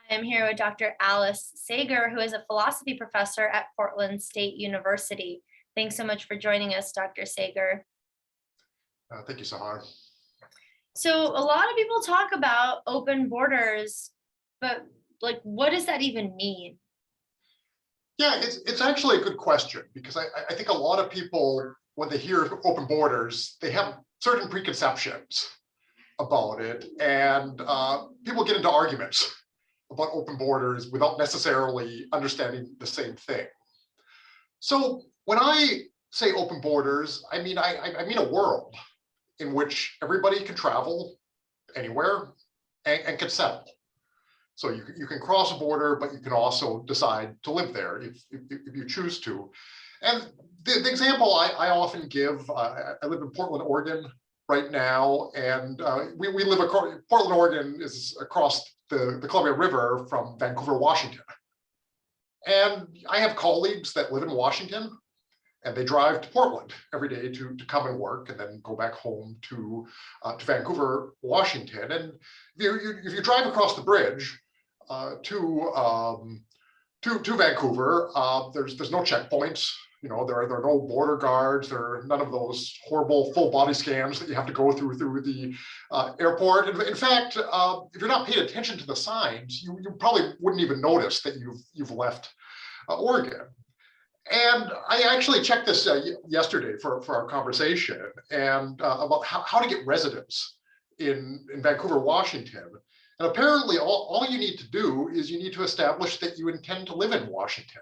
I am here with Dr. Alice Sager, who is a philosophy professor at Portland State University. Thanks so much for joining us, Dr. Sager. Thank you, Sahar. So a lot of people talk about open borders, but what does that even mean? Yeah, it's actually a good question because I think a lot of people, when they hear open borders, they have certain preconceptions about it, and people get into arguments about open borders without necessarily understanding the same thing. So when I say open borders, I mean a world in which everybody can travel anywhere and can settle. So you can cross a border, but you can also decide to live there if you choose to. And the example I often give, I live in Portland, Oregon right now, and we live across, Portland, Oregon is across the Columbia River from Vancouver, Washington. And I have colleagues that live in Washington, and they drive to Portland every day to come and work, and then go back home to Vancouver, Washington. And if you drive across the bridge to Vancouver, there's no checkpoints. You know, there are no border guards. There are none of those horrible full body scans that you have to go through the airport. In fact, if you're not paying attention to the signs, you probably wouldn't even notice that you've left Oregon. And I actually checked this yesterday for our conversation, and about how to get residence in Vancouver, Washington. And apparently all you need to do is you need to establish that you intend to live in Washington.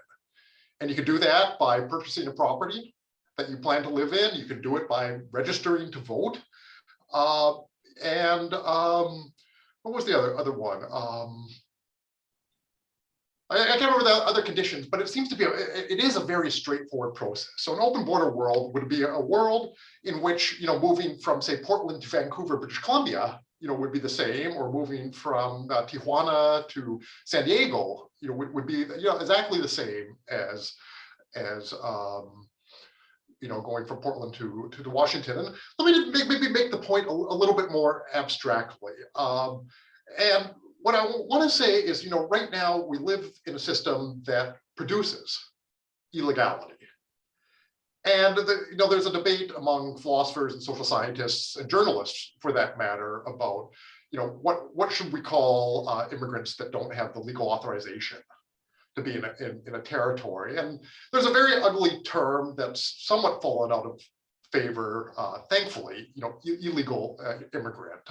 And you can do that by purchasing a property that you plan to live in. You can do it by registering to vote. What was the other one? I can't remember the other conditions, but it seems to be, it is a very straightforward process. So an open border world would be a world in which, moving from, say, Portland to Vancouver, British Columbia, would be the same, or moving from Tijuana to San Diego, would be, exactly the same as going from Portland to Washington. And let me maybe make the point a little bit more abstractly. And what I want to say is, right now we live in a system that produces illegality. And there's a debate among philosophers and social scientists and journalists, for that matter, about what should we call immigrants that don't have the legal authorization to be in a territory. And there's a very ugly term that's somewhat fallen out of favor, thankfully, illegal immigrant.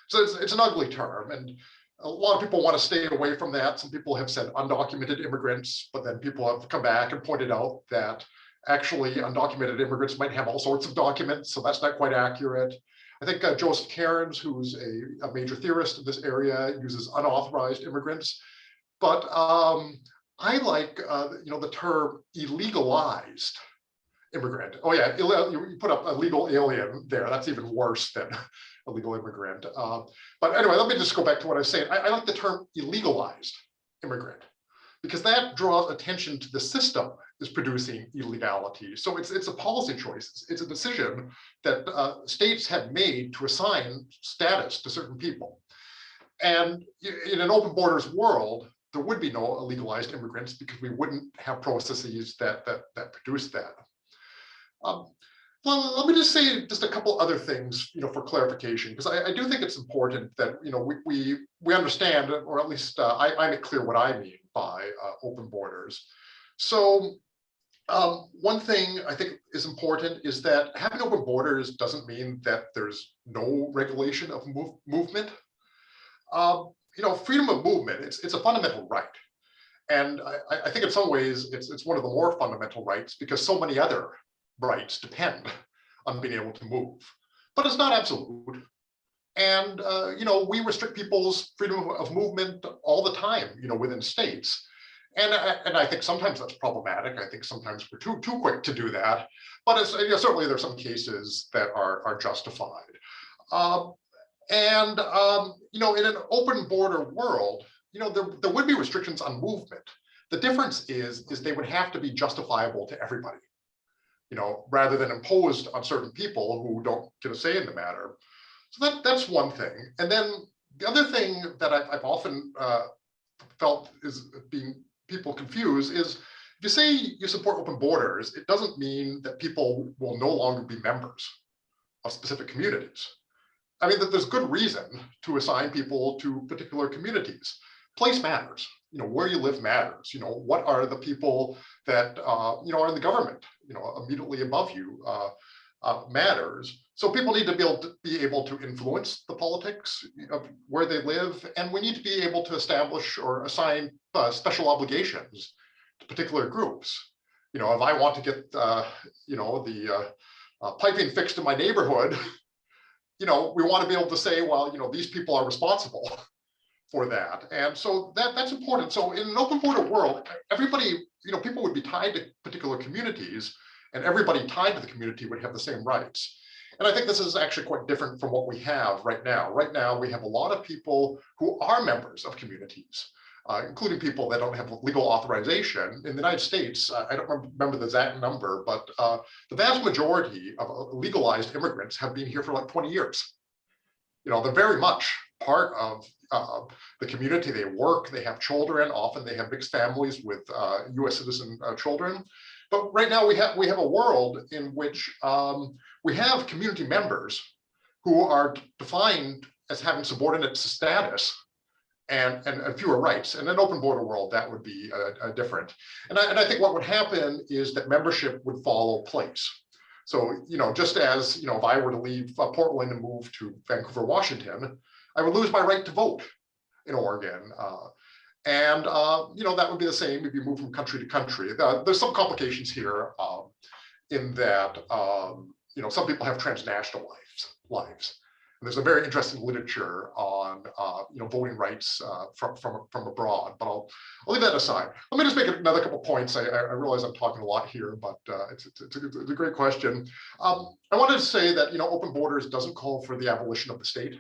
So it's an ugly term, and a lot of people want to stay away from that. Some people have said undocumented immigrants, but then people have come back and pointed out that actually undocumented immigrants might have all sorts of documents, so that's not quite accurate. I think Joseph Cairns, who's a major theorist in this area, uses unauthorized immigrants. But I like the term illegalized immigrant. Oh yeah, you put up a legal alien there. That's even worse than a legal immigrant. But anyway, let me just go back to what I was saying. I like the term illegalized immigrant, because that draws attention to the system is producing illegality. So it's a policy choice. It's a decision that states have made to assign status to certain people. And in an open borders world, there would be no illegalized immigrants because we wouldn't have processes that produce that. Well, let me just say just a couple other things, for clarification, because I do think it's important that we understand, or at least I make clear what I mean by open borders. So one thing I think is important is that having open borders doesn't mean that there's no regulation of movement. Freedom of movement, it's a fundamental right. And I think in some ways it's one of the more fundamental rights, because so many other rights depend on being able to move. But it's not absolute. And we restrict people's freedom of movement all the time, within states. And I think sometimes that's problematic. I think sometimes we're too quick to do that. But certainly there's some cases that are justified. In an open border world, there would be restrictions on movement. The difference is they would have to be justifiable to everybody, rather than imposed on certain people who don't get a say in the matter. So that's one thing. And then the other thing that I've often felt is being people confuse is if you say you support open borders, it doesn't mean that people will no longer be members of specific communities. I mean, that there's good reason to assign people to particular communities. Place matters. Where you live matters. What are the people that are in the government, immediately above you matters. So people need to be able to influence the politics of where they live, and we need to be able to establish or assign special obligations to particular groups. If I want to get the piping fixed in my neighborhood, we want to be able to say, well, these people are responsible for that. And so that's important. So in an open border world, everybody, people would be tied to particular communities, and everybody tied to the community would have the same rights. And I think this is actually quite different from what we have right now. Right now, we have a lot of people who are members of communities, including people that don't have legal authorization. In the United States, I don't remember the exact number, but the vast majority of legalized immigrants have been here for like 20 years. They're very much part of the community. They work, they have children, often they have mixed families with US citizen children. But right now we have a world in which we have community members who are defined as having subordinate status and fewer rights. In an open border world, that would be different. And I think what would happen is that membership would follow place. So, just as, if I were to leave Portland and move to Vancouver, Washington, I would lose my right to vote in Oregon. That would be the same if you move from country to country. There's some complications here in that, some people have transnational lives. And there's a very interesting literature on, voting rights from abroad, but I'll leave that aside. Let me just make another couple points. I realize I'm talking a lot here, but it's a great question. I wanted to say that, open borders doesn't call for the abolition of the state.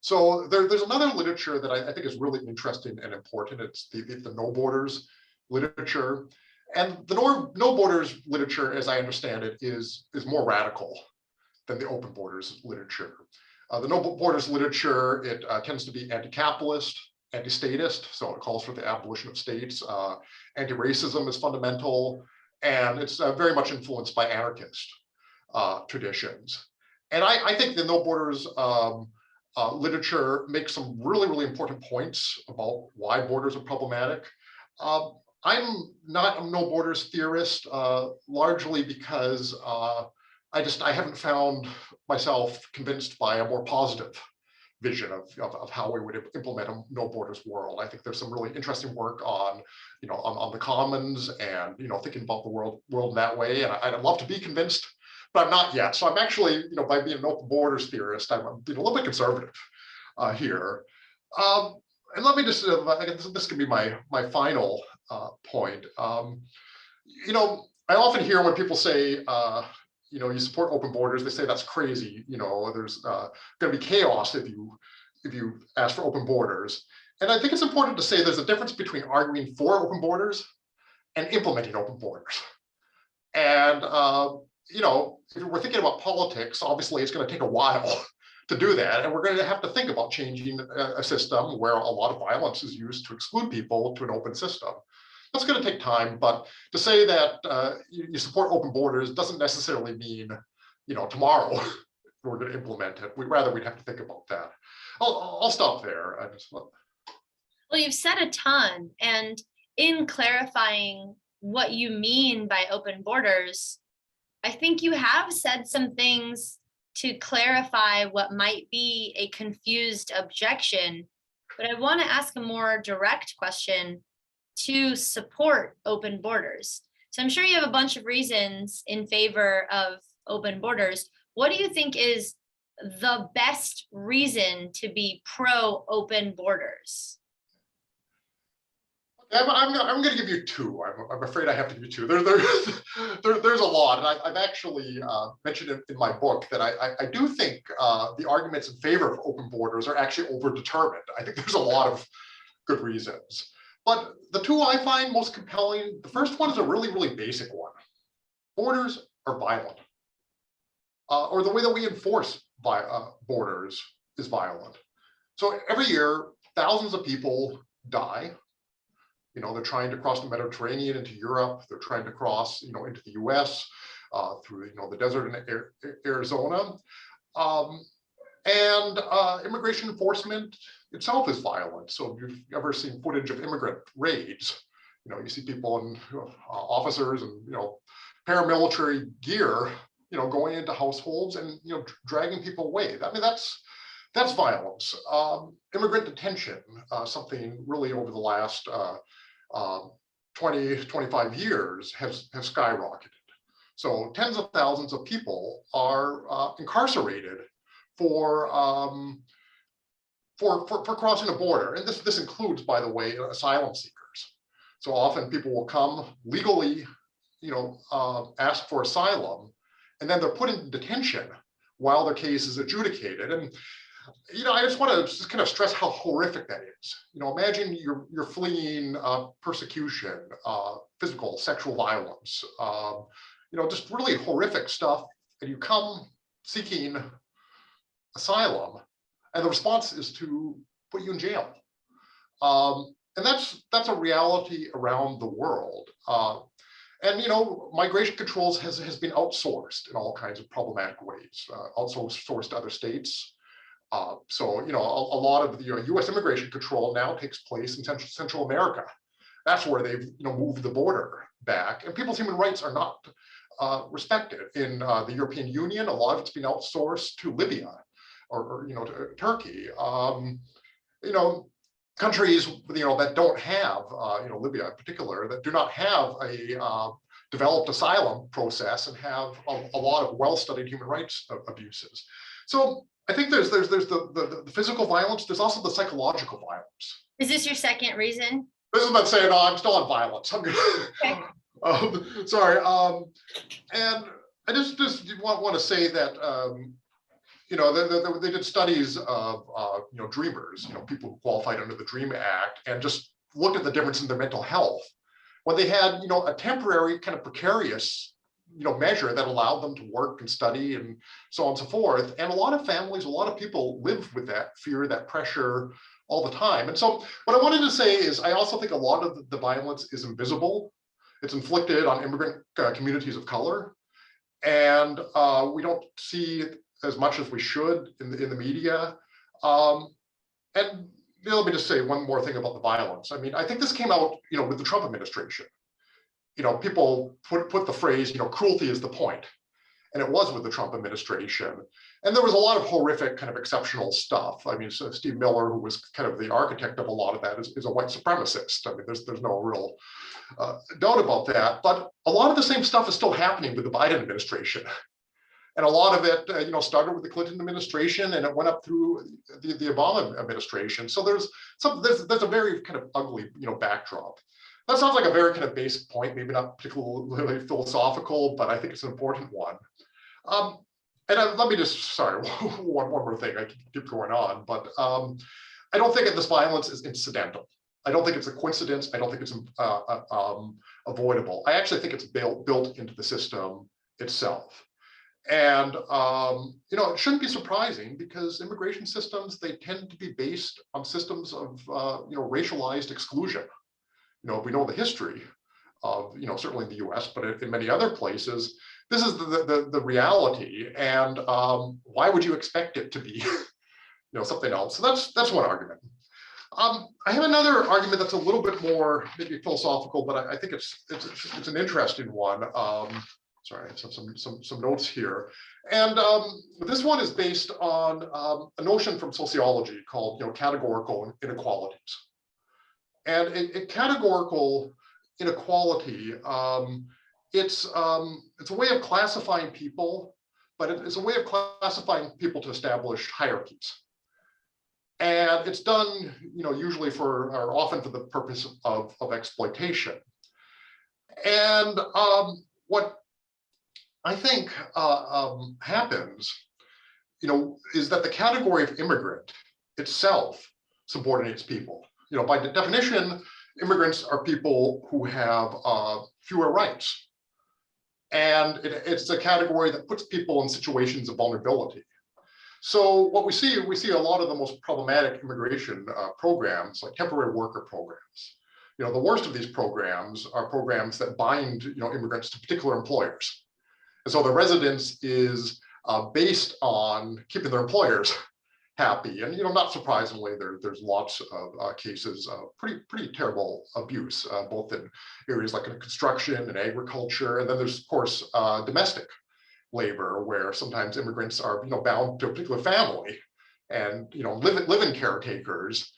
So there's another literature that I think is really interesting and important. It's the no borders literature. And the no borders literature, as I understand it, is more radical than the open borders literature. The no borders literature, it tends to be anti-capitalist, anti-statist, so it calls for the abolition of states. Anti-racism is fundamental, and it's very much influenced by anarchist traditions. And I think the no borders literature makes some really, really important points about why borders are problematic. I'm not a no borders theorist, largely because I haven't found myself convinced by a more positive vision of how we would implement a no borders world. I think there's some really interesting work on, on the commons and, thinking about the world in that way. And I'd love to be convinced, but I'm not yet. So I'm actually, by being an open borders theorist, I'm being a little bit conservative here. And let me just, I guess this can be my final point. I often hear when people say, you support open borders, they say that's crazy. There's going to be chaos if you ask for open borders. And I think it's important to say there's a difference between arguing for open borders and implementing open borders. And if we're thinking about politics, obviously it's going to take a while to do that, and we're going to have to think about changing a system where a lot of violence is used to exclude people to an open system. That's going to take time, but to say that you support open borders doesn't necessarily mean, tomorrow we're going to implement it. We'd have to think about that. I'll stop there. Well, you've said a ton, and in clarifying what you mean by open borders, I think you have said some things to clarify what might be a confused objection, but I want to ask a more direct question to support open borders. So I'm sure you have a bunch of reasons in favor of open borders. What do you think is the best reason to be pro open borders? I'm going to give you two. I'm afraid I have to give you two. There's a lot, and I've actually mentioned it in my book that I do think the arguments in favor of open borders are actually overdetermined. I think there's a lot of good reasons. But the two I find most compelling, the first one is a really, really basic one. Borders are violent, or the way that we enforce borders is violent. So every year, thousands of people die. They're trying to cross the Mediterranean into Europe. They're trying to cross, into the US through, the desert in Arizona. And immigration enforcement itself is violent. So if you've ever seen footage of immigrant raids, you see people in officers and, paramilitary gear, going into households and, dragging people away. I mean, that's violence. Immigrant detention, something really over the last 20, 25 years has skyrocketed. So tens of thousands of people are incarcerated for crossing a border. And this includes, by the way, asylum seekers. So often people will come legally, ask for asylum, and then they're put in detention while their case is adjudicated. And I just want to kind of stress how horrific that is. Imagine you're fleeing persecution, physical, sexual violence, just really horrific stuff, and you come seeking asylum, and the response is to put you in jail. And that's a reality around the world. And migration controls has been outsourced in all kinds of problematic ways, outsourced to other states. So a lot of the U.S. immigration control now takes place in Central America. That's where they've moved the border back, and people's human rights are not respected. In the European Union, a lot of it's been outsourced to Libya or to Turkey. Countries that don't have Libya in particular, that do not have a developed asylum process and have a lot of well-studied human rights abuses. So I think there's the physical violence. There's also the psychological violence. Is this your second reason? This is not saying, oh, I'm still on violence. I'm good. Okay. Sorry. And I just want to say that they did studies of dreamers, people who qualified under the DREAM Act, and just looked at the difference in their mental health when they had a temporary kind of precarious measure that allowed them to work and study and so on and so forth. And a lot of families, a lot of people live with that fear, that pressure all the time. And so what I wanted to say is I also think a lot of the violence is invisible. It's inflicted on immigrant communities of color. And we don't see it as much as we should in the media. And let me just say one more thing about the violence. I mean, I think this came out, with the Trump administration. People put the phrase, cruelty is the point. And it was with the Trump administration. And there was a lot of horrific kind of exceptional stuff. I mean, so Steve Miller, who was kind of the architect of a lot of that, is a white supremacist. I mean, there's no real doubt about that. But a lot of the same stuff is still happening with the Biden administration. And a lot of it, started with the Clinton administration, and it went up through the Obama administration. So there's a very kind of ugly, backdrop. That sounds like a very kind of basic point, maybe not particularly philosophical, but I think it's an important one. Let me just, sorry, one more thing. I keep going on, but I don't think that this violence is incidental. I don't think it's a coincidence. I don't think it's avoidable. I actually think it's built into the system itself. And it shouldn't be surprising, because immigration systems, they tend to be based on systems of racialized exclusion. We know the history of certainly in the US, but in many other places, this is the reality. And why would you expect it to be something else? So that's one argument. I have another argument that's a little bit more maybe philosophical, but I think it's an interesting one. Sorry, I have some notes here. And this one is based on a notion from sociology called categorical inequalities. And a categorical inequality, it's a way of classifying people, but it's a way of classifying people to establish hierarchies. And it's done, usually or often for the purpose of exploitation. And what I think happens, is that the category of immigrant itself subordinates people. By definition, immigrants are people who have fewer rights. And it's a category that puts people in situations of vulnerability. So what we see a lot of the most problematic immigration programs, like temporary worker programs. The worst of these programs are programs that bind immigrants to particular employers. And so the residence is based on keeping their employers happy. And not surprisingly, there's lots of cases of pretty terrible abuse, both in areas like in construction and agriculture. And then there's, of course, domestic labor, where sometimes immigrants are bound to a particular family, and live-in caretakers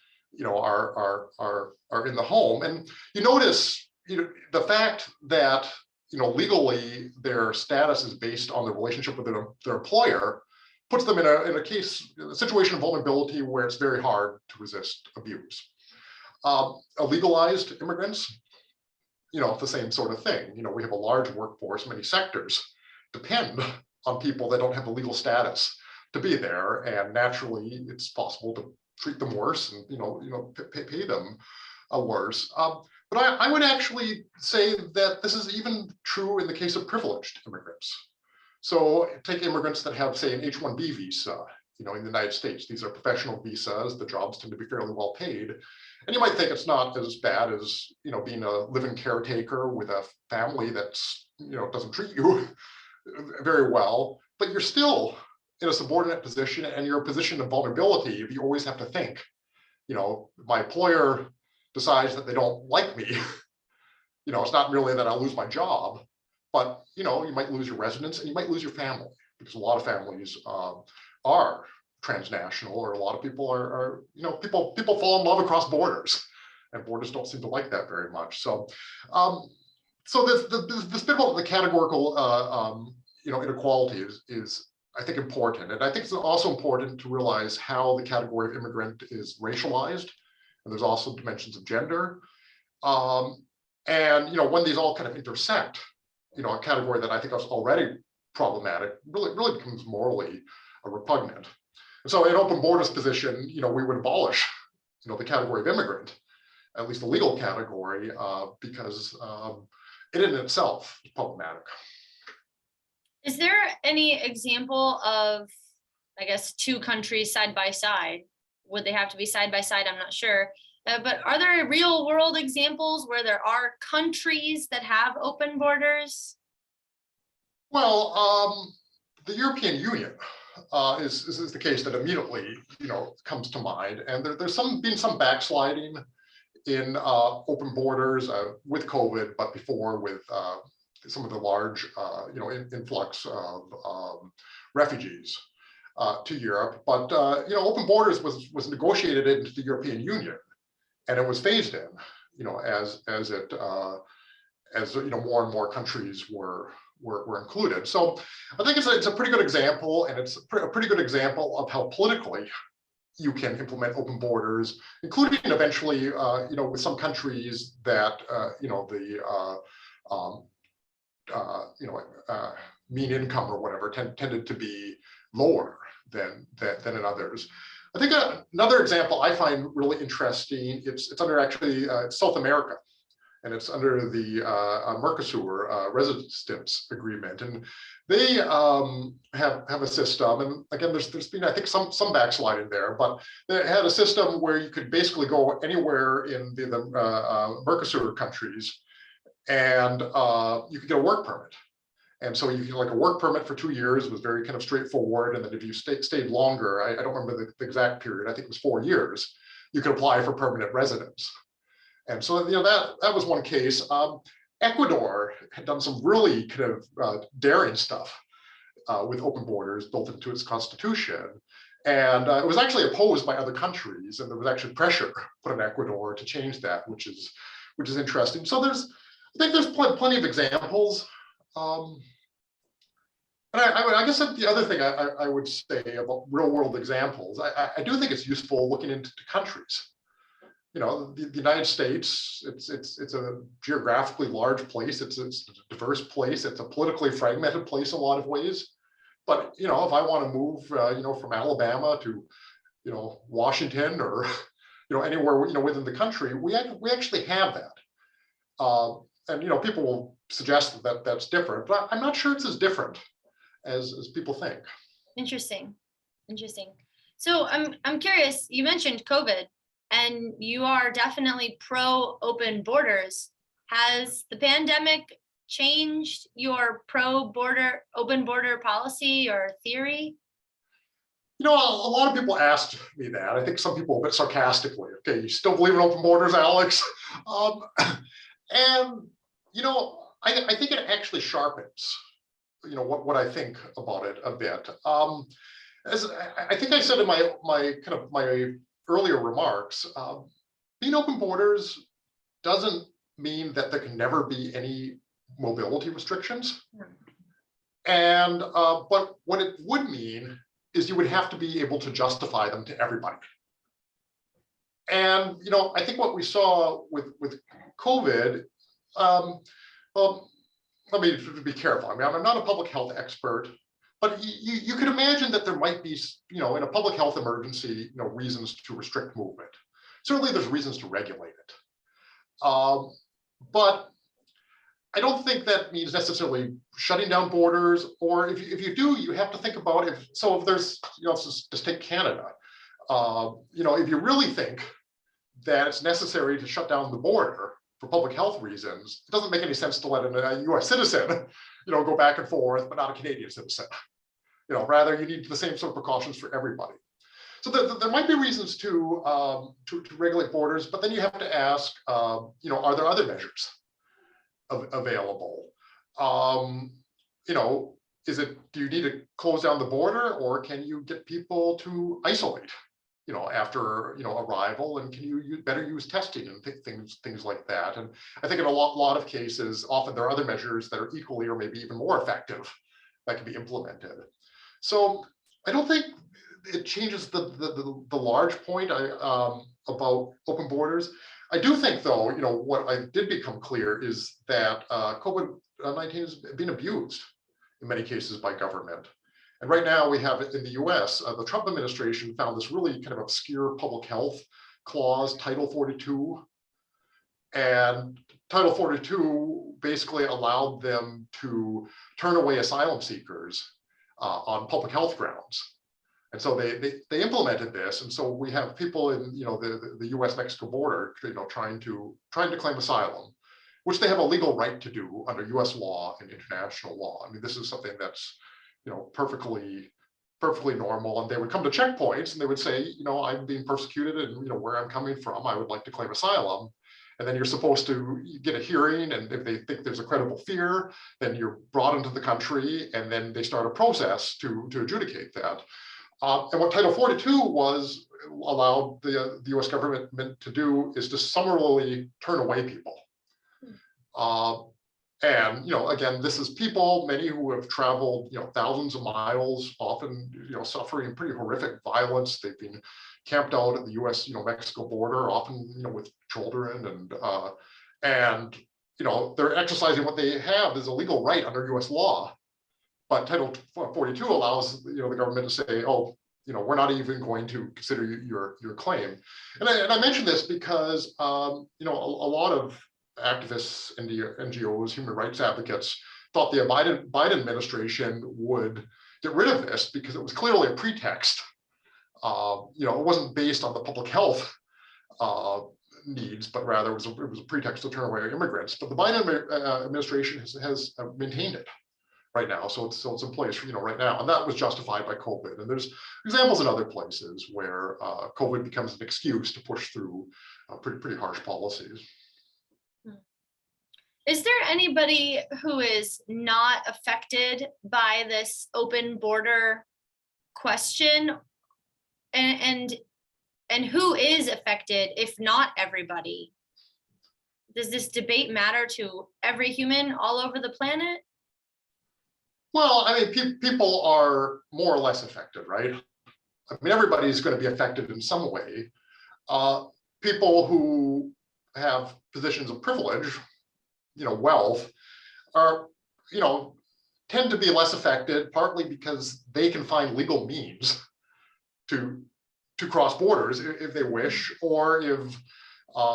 are in the home. And you notice the fact that legally their status is based on the relationship with their employer puts them in a situation of vulnerability where it's very hard to resist abuse. Illegalized immigrants, it's the same sort of thing. We have a large workforce, many sectors depend on people that don't have the legal status to be there, and naturally it's possible to treat them worse and pay them worse. But I would actually say that this is even true in the case of privileged immigrants. So take immigrants that have, say, an H-1B visa, in the United States. These are professional visas. The jobs tend to be fairly well paid. And you might think it's not as bad as, being a living caretaker with a family that's, doesn't treat you very well, but you're still in a subordinate position, and you're a position of vulnerability. You always have to think, my employer decides that they don't like me, it's not really that I'll lose my job, but you might lose your residence, and you might lose your family, because a lot of families are transnational, or a lot of people are people fall in love across borders, and borders don't seem to like that very much. So this bit about the categorical inequality is I think important, and I think it's also important to realize how the category of immigrant is racialized, and there's also dimensions of gender, and when these all kind of intersect, a category that I think is already problematic really becomes morally repugnant. And so in open borders position, we would abolish the category of immigrant, at least the legal category, because it in itself is problematic. Is there any example of, I guess, two countries side by side? Would they have to be side by side? I'm not sure. But are there real world examples where there are countries that have open borders? Well, the European Union is the case that immediately comes to mind, and there's been some backsliding in open borders with COVID, but before with some of the large influx of refugees to Europe. But open borders was negotiated into the European Union, and it was phased in as more and more countries were included. So I think it's a pretty good example, and it's a pretty good example of how politically you can implement open borders, including eventually, with some countries that, mean income or whatever tended to be lower than in others. I think another example I find really interesting, it's under actually South America, and it's under the Mercosur residence agreement, and they have a system. And again, there's been, I think, some backsliding there, but they had a system where you could basically go anywhere in the Mercosur countries, and you could get a work permit. And so you can, like, a work permit for 2 years was very kind of straightforward, and then if you stayed longer, I don't remember the exact period, I think it was 4 years, you could apply for permanent residence. And so that was one case. Ecuador had done some really kind of daring stuff with open borders built into its constitution, and it was actually opposed by other countries, and there was actually pressure put on Ecuador to change that, which is interesting. So I think there's plenty of examples. And I guess the other thing I would say about real world examples, I do think it's useful looking into countries. The United States, it's a geographically large place. It's a diverse place. It's a politically fragmented place in a lot of ways. But if I want to move, from Alabama to, Washington, or anywhere within the country, we actually have that. And people will suggest that that's different, but I'm not sure it's as different as people think. Interesting. Interesting. So I'm curious, you mentioned COVID and you are definitely pro open borders. Has the pandemic changed your pro border open border policy or theory? You know, a lot of people asked me that. I think some people a bit sarcastically. Okay, you still believe in open borders, Alex? Um, and you know, I think it actually sharpens, you know, what I think about it a bit. As I think I said in my earlier remarks, being open borders doesn't mean that there can never be any mobility restrictions. And but what it would mean is you would have to be able to justify them to everybody. And you know, I think what we saw with COVID, um, well, let me be careful. I mean, I'm not a public health expert, but you could imagine that there might be, you know, in a public health emergency, you know, reasons to restrict movement. Certainly, there's reasons to regulate it, but I don't think that means necessarily shutting down borders. Or if you do, you have to think about if there's, you know, just take Canada. You know, if you really think that it's necessary to shut down the border for public health reasons, it doesn't make any sense to let a US citizen, you know, go back and forth, but not a Canadian citizen. You know, rather you need the same sort of precautions for everybody. So there might be reasons to regulate borders, but then you have to ask, you know, are there other measures available? You know, do you need to close down the border, or can you get people to isolate, you know, after, you know, arrival, and can you better use testing and things like that? And I think in a lot of cases, often there are other measures that are equally or maybe even more effective that can be implemented. So I don't think it changes the large point about open borders. I do think, though, you know, what I did become clear is that COVID-19 has been abused in many cases by government. And right now we have in the US, the Trump administration found this really kind of obscure public health clause, Title 42. And Title 42 basically allowed them to turn away asylum seekers on public health grounds. And so they implemented this, and so we have people in, you know, the U.S.-Mexico border, you know, trying to claim asylum, which they have a legal right to do under U.S. law and international law. I mean, this is something that's, you know, perfectly normal. And they would come to checkpoints and they would say, you know, I'm being persecuted, and you know where I'm coming from, I would like to claim asylum. And then you're supposed to get a hearing, and if they think there's a credible fear, then you're brought into the country, and then they start a process to adjudicate that. And what Title 42 allowed the US government to do is to summarily turn away people. And, you know, again, this is people, many who have traveled, you know, thousands of miles, often, you know, suffering pretty horrific violence. They've been camped out at the US, you know, Mexico border, often, you know, with children, and, you know, they're exercising what they have as a legal right under US law. But Title 42 allows, you know, the government to say, oh, you know, we're not even going to consider your claim. And I mention this because, you know, a lot of activists, NGOs, human rights advocates thought the Biden administration would get rid of this because it was clearly a pretext. You know, it wasn't based on the public health needs, but rather it was a pretext to turn away immigrants. But the Biden administration has maintained it right now, so it's in place, you know, right now, and that was justified by COVID. And there's examples in other places where COVID becomes an excuse to push through pretty harsh policies. Is there anybody who is not affected by this open border question, and who is affected if not everybody? Does this debate matter to every human all over the planet? Well, I mean, people are more or less affected, right? I mean, everybody's going to be affected in some way. People who have positions of privilege, you know, wealth, are, you know, tend to be less affected, partly because they can find legal means to cross borders if they wish, or if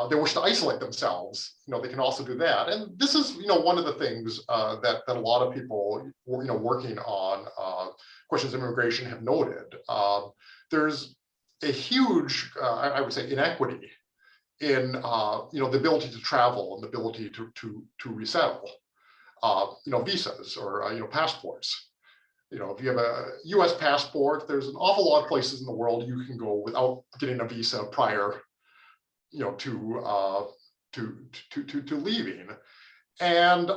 they wish to isolate themselves, you know, they can also do that. And this is, you know, one of the things that a lot of people, you know, working on questions of immigration have noted, there's a huge, I would say, inequity in the ability to travel and the ability to resettle, visas or passports. If you have a U.S. passport, there's an awful lot of places in the world you can go without getting a visa prior, to leaving. And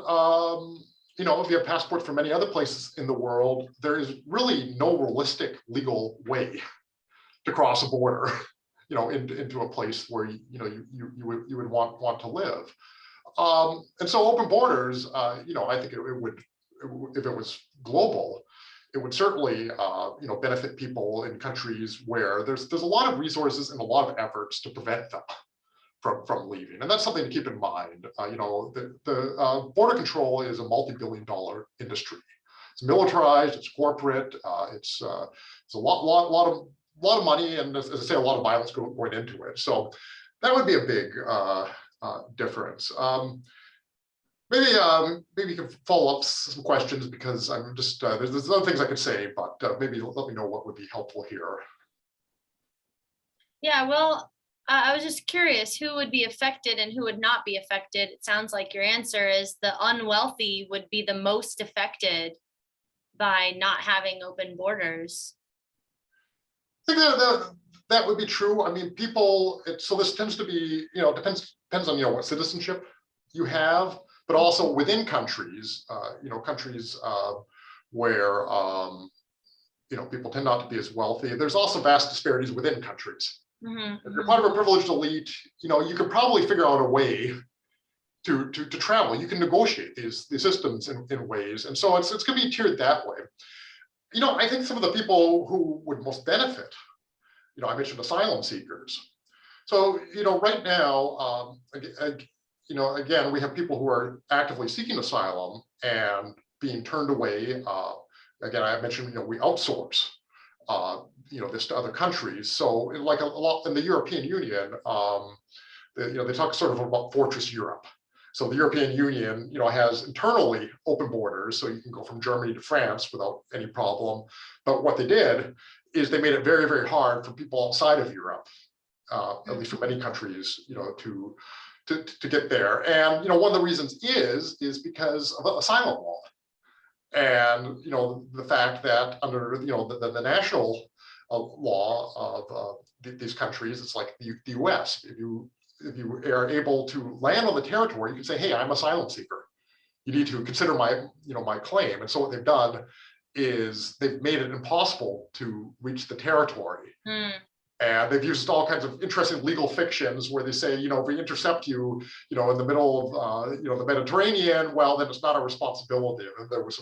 if you have passports from many other places in the world, there is really no realistic legal way to cross a border, into a place where you would want to live. And so open borders, I think it would, if it was global, it would certainly benefit people in countries where there's a lot of resources and a lot of efforts to prevent them from leaving. And that's something to keep in mind. The border control is a multi-billion-dollar industry. It's militarized, it's corporate, it's a lot of money, and as I say, a lot of violence going into it. So that would be a big difference. Maybe you can follow up some questions, because I'm just there's other things I could say, but maybe let me know what would be helpful here. Yeah, well, I was just curious who would be affected and who would not be affected. It sounds like your answer is the unwealthy would be the most affected by not having open borders. I think that would be true. I mean, people. So this tends to be, depends on what citizenship you have, but also within countries, countries where people tend not to be as wealthy. There's also vast disparities within countries. Mm-hmm. If you're part of a privileged elite, you could probably figure out a way to travel. You can negotiate these systems in ways, and so it's going to be tiered that way. I think some of the people who would most benefit, I mentioned asylum seekers. So, right now, again, we have people who are actively seeking asylum and being turned away. Again, I mentioned, we outsource, this to other countries. So, like a lot in the European Union, they talk sort of about Fortress Europe. So the European Union, has internally open borders, so you can go from Germany to France without any problem. But what they did is they made it very, very hard for people outside of Europe, at least for many countries, to get there. And one of the reasons is because of asylum law, and the fact that under the national law of these countries, it's like the U.S. If you are able to land on the territory, you can say, "Hey, I'm an asylum seeker. You need to consider my claim." And so what they've done is they've made it impossible to reach the territory. Mm. And they've used all kinds of interesting legal fictions where they say, if we intercept you, in the middle of, the Mediterranean, well, then it's not our responsibility. And there was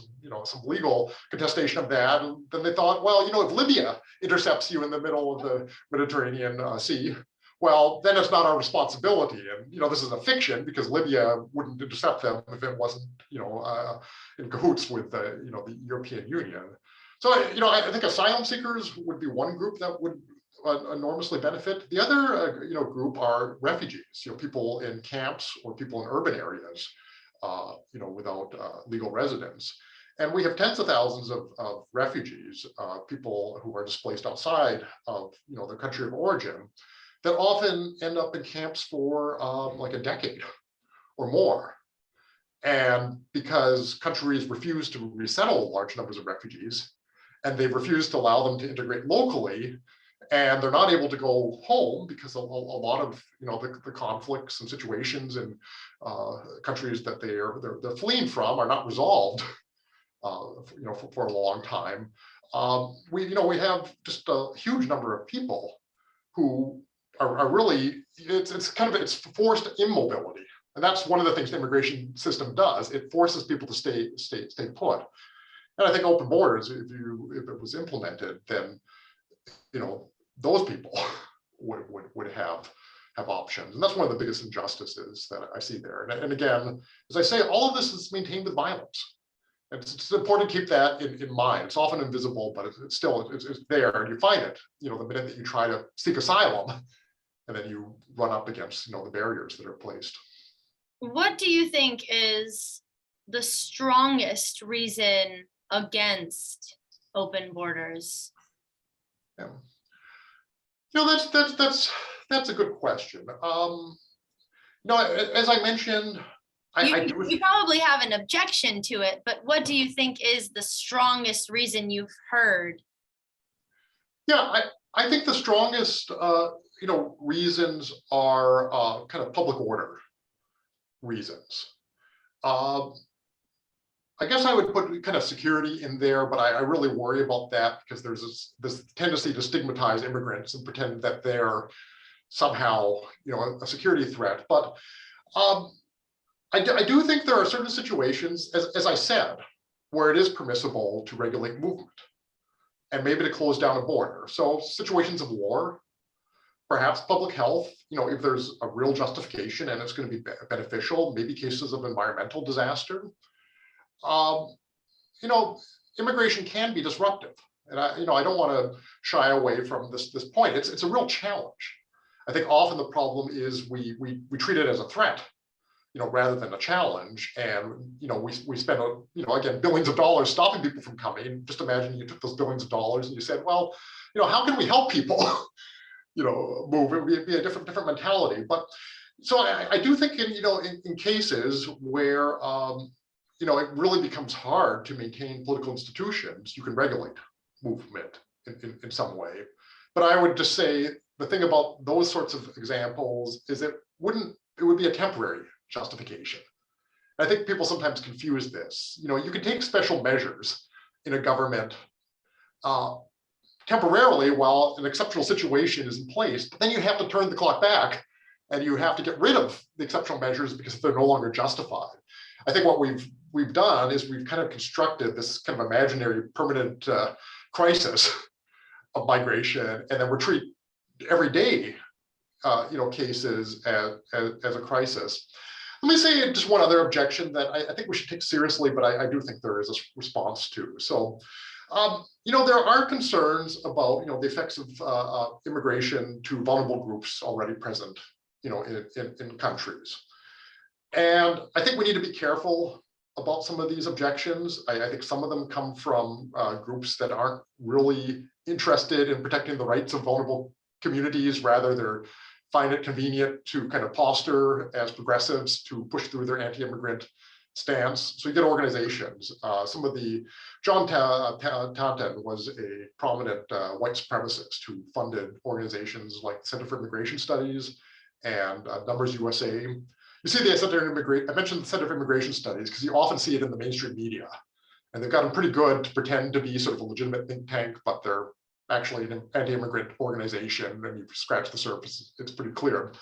some legal contestation of that. And then they thought, well, if Libya intercepts you in the middle of the Mediterranean Sea, well, then it's not our responsibility. And, this is a fiction, because Libya wouldn't intercept them if it wasn't, in cahoots with the European Union. So, I think asylum seekers would be one group that would enormously benefit. The other, group are refugees, people in camps or people in urban areas, without legal residence. And we have tens of thousands of refugees, people who are displaced outside of, their country of origin, that often end up in camps for like a decade or more. And because countries refuse to resettle large numbers of refugees, and they've refused to allow them to integrate locally, and they're not able to go home because a lot of the conflicts and situations in countries that they're fleeing from are not resolved, for a long time. We have just a huge number of people who are really, it's forced immobility. And that's one of the things the immigration system does. It forces people to stay put. And I think open borders, if it was implemented, then those people would have options. And that's one of the biggest injustices that I see there. And again, as I say, all of this is maintained with violence. And it's important to keep that in mind. It's often invisible, but it's still there, and you find it, the minute that you try to seek asylum, and then you run up against, the barriers that are placed. What do you think is the strongest reason against open borders? Yeah. That's a good question. As I mentioned, You probably have an objection to it, but what do you think is the strongest reason you've heard? Yeah, I think the strongest reasons are kind of public order reasons. I guess I would put kind of security in there, but I really worry about that because there's this tendency to stigmatize immigrants and pretend that they're somehow a security threat. But I do think there are certain situations, as I said, where it is permissible to regulate movement and maybe to close down a border. So situations of war, perhaps public health, if there's a real justification and it's going to be beneficial, maybe cases of environmental disaster. Immigration can be disruptive. And I don't want to shy away from this point. It's a real challenge. I think often the problem is we treat it as a threat, rather than a challenge. And, we spend, again, billions of dollars stopping people from coming. Just imagine you took those billions of dollars and you said, well, how can we help people, move? It would be a different mentality. But so I do think in cases where, it really becomes hard to maintain political institutions, you can regulate movement in some way. But I would just say the thing about those sorts of examples is it would be a temporary justification. I think people sometimes confuse this. You can take special measures in a government temporarily while an exceptional situation is in place, but then you have to turn the clock back and you have to get rid of the exceptional measures because they're no longer justified. I think what we've done is we've kind of constructed this kind of imaginary permanent crisis of migration, and then we treat everyday cases as a crisis. Let me say just one other objection that I think we should take seriously, but I do think there is a response to. So, there are concerns about the effects of immigration to vulnerable groups already present, in countries. And I think we need to be careful about some of these objections. I think some of them come from groups that aren't really interested in protecting the rights of vulnerable communities. Rather, they're find it convenient to kind of posture as progressives to push through their anti-immigrant stance. So you get organizations. Some of the John Tanton was a prominent white supremacist who funded organizations like the Center for Immigration Studies and Numbers USA. You see the Center for Immigration. I mentioned the Center for Immigration Studies because you often see it in the mainstream media, and they've gotten pretty good to pretend to be sort of a legitimate think tank, but they're actually an anti-immigrant organization, and you've scratched the surface, it's pretty clear.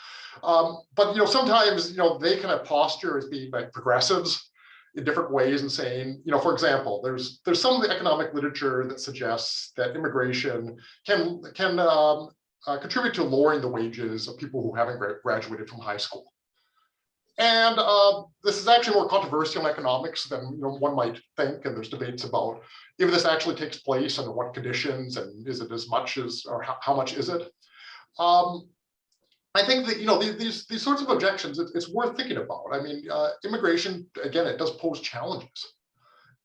But sometimes they kind of posture as being like progressives in different ways and saying, for example, there's some of the economic literature that suggests that immigration can contribute to lowering the wages of people who haven't graduated from high school. And this is actually more controversial in economics than one might think, and there's debates about if this actually takes place under what conditions, and is it as much as, or how much is it? I think that these sorts of objections, it's worth thinking about. I mean, immigration, again, it does pose challenges,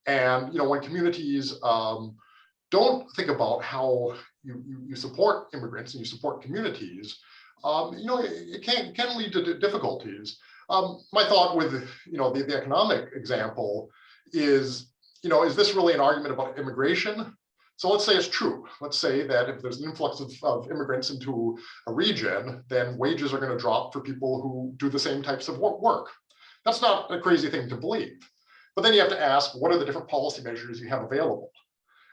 and when communities don't think about how you support immigrants and you support communities, it can lead to difficulties. My thought with the economic example is, is this really an argument about immigration? So let's say it's true. Let's say that if there's an influx of immigrants into a region, then wages are going to drop for people who do the same types of work. That's not a crazy thing to believe. But then you have to ask, what are the different policy measures you have available?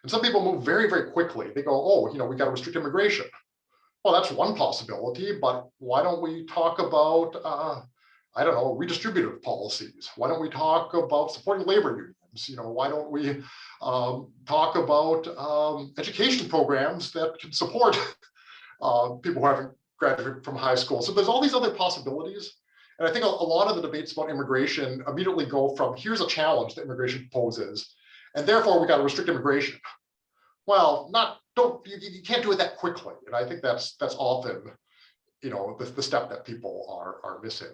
And some people move very, very quickly. They go, oh, we got to restrict immigration. Well, that's one possibility, but why don't we talk about I don't know, redistributive policies? Why don't we talk about supporting labor unions? Why don't we talk about education programs that can support people who haven't graduated from high school? So there's all these other possibilities. And I think a lot of the debates about immigration immediately go from, here's a challenge that immigration poses, and therefore we got to restrict immigration. Well, you can't do it that quickly. And I think that's often, the step that people are missing.